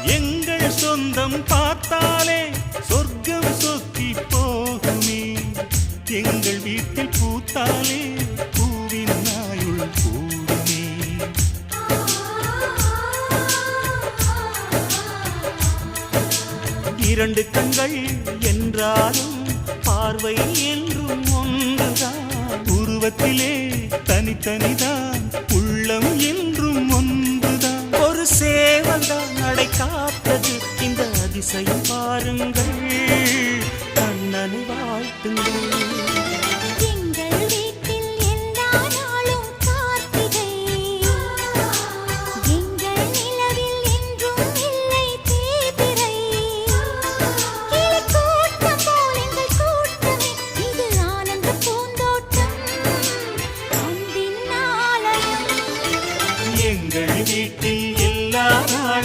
எங்கள் சொந்தம் பார்த்தாலே சொர்க்கம் சொத்தி போகுமே. எங்கள் வீட்டில் பூத்தாலே பூவின் நாயுள் கூடுமே. இரண்டு கண்கள் என்றாலும் பார்வை என்றும் ஒன்றுதான். உருவத்திலே தனித்தனிதான், உள்ளம் என்றும் ஒன்றுதான். ஒரு சேவல்தான் நடை காத்தது, இந்த அதிசயம் பாருங்கள். கண்ணனை வாழ்த்துங்கள்.